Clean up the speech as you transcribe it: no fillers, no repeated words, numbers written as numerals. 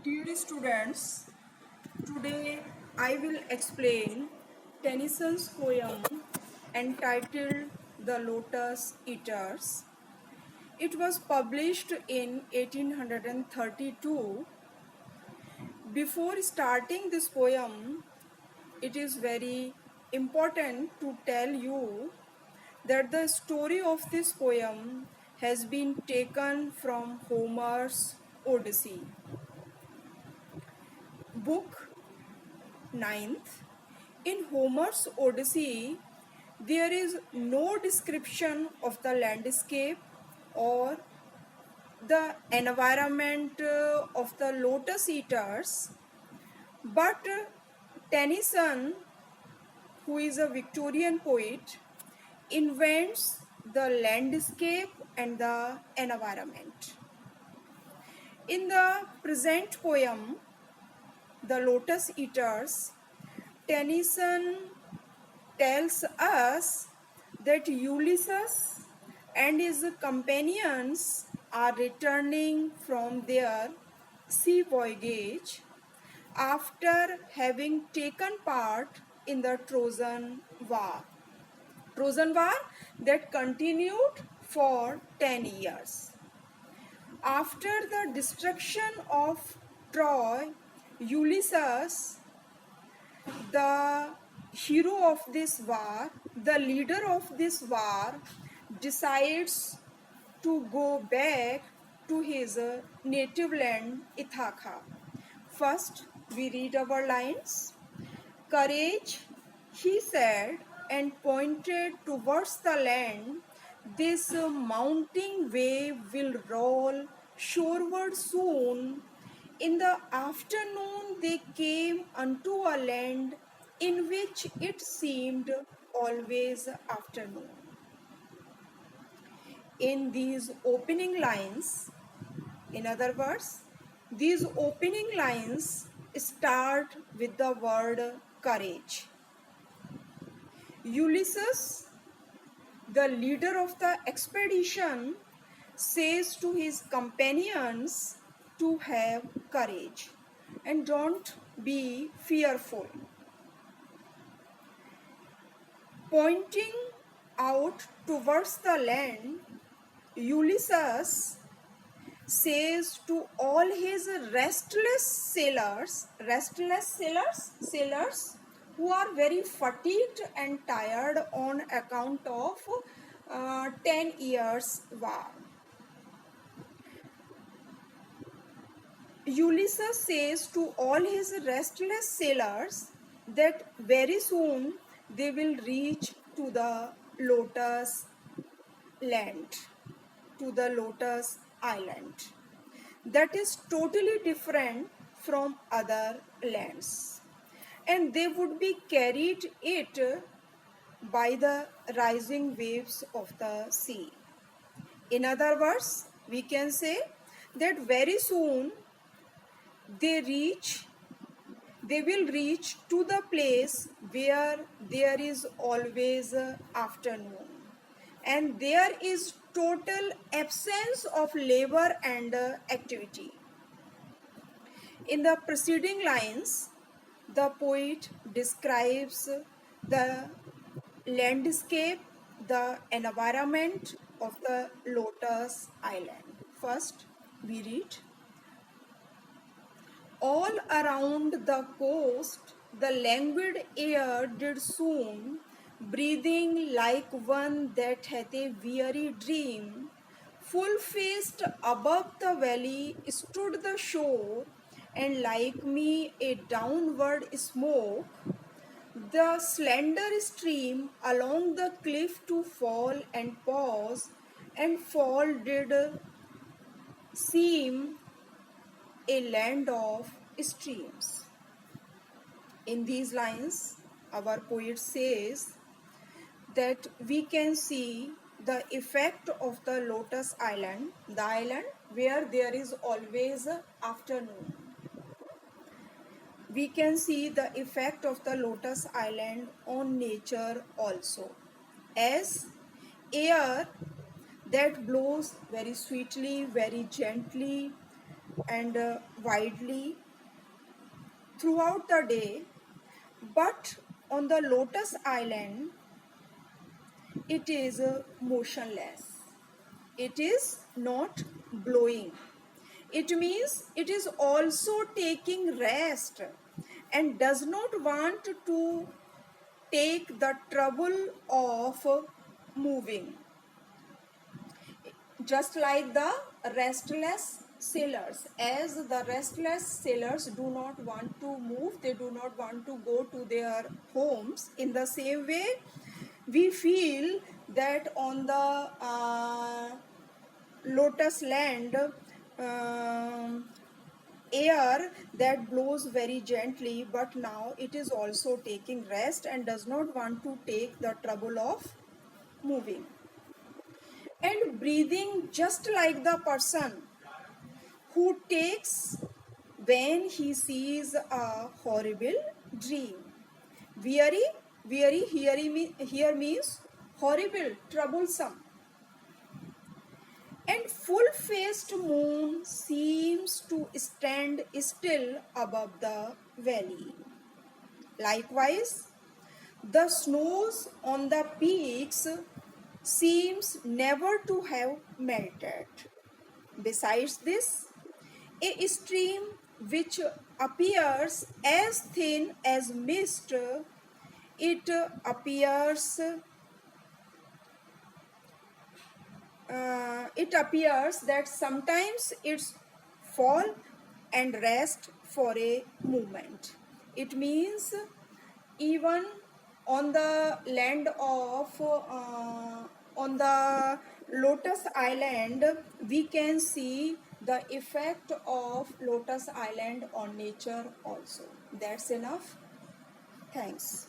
Dear students, today I will explain Tennyson's poem entitled The Lotus Eaters. It was published in 1832. Before starting this poem, it is very important to tell you that the story of this poem has been taken from Homer's Odyssey. Book Ninth. In Homer's Odyssey, there is no description of the landscape or the environment of the lotus eaters, but Tennyson, who is a Victorian poet, invents the landscape and the environment. In the present poem, The Lotus Eaters, Tennyson tells us that Ulysses and his companions are returning from their sea voyage after having taken part in the Trojan War. Trojan War that continued for 10 years. After the destruction of Troy, Ulysses, the hero of this war, the leader of this war, decides to go back to his native land, Ithaca. First, we read our lines. Courage, he said, and pointed towards the land. This mounting wave will roll shoreward soon. In the afternoon they came unto a land in which it seemed always afternoon. In these opening lines, in other words, these opening lines start with the word courage. Ulysses, the leader of the expedition, says to his companions to have courage and don't be fearful. Pointing out towards the land, Ulysses says to all his restless sailors who are very fatigued and tired on account of 10 years war. Ulysses says to all his restless sailors that very soon they will reach to the lotus land, to the lotus island. That is totally different from other lands. And they would be carried it by the rising waves of the sea. In other words, we can say that very soon they will reach to the place where there is always afternoon and there is total absence of labor and activity. In the preceding lines, the poet describes the landscape, the environment of the lotus island. First, we read, all around the coast the languid air did soon, breathing like one that hath a weary dream. Full-faced above the valley stood the shore, and like me a downward smoke, the slender stream along the cliff to fall and pause, and fall did seem a land of streams. In these lines, our poet says that we can see the effect of the lotus island, the island where there is always afternoon. We can see the effect of the lotus island on nature also, as air that blows very sweetly, very gently, and widely throughout the day, but on the Lotus Island, it is motionless. It is not blowing. It means it is also taking rest and does not want to take the trouble of moving. Just like the restless sailors, as the restless sailors do not want to move, they do not want to go to their homes, in the same way we feel that on the lotus land, air that blows very gently, but now it is also taking rest and does not want to take the trouble of moving. And breathing just like the person who takes when he sees a horrible dream. Weary, here means horrible, troublesome. And full-faced moon seems to stand still above the valley. Likewise, the snows on the peaks seems never to have melted. Besides this, a stream which appears as thin as mist, it appears that sometimes it's fall and rest for a moment. It means even on the land of on the Lotus Island, we can see the effect of Lotus Island on nature also. That's enough. Thanks.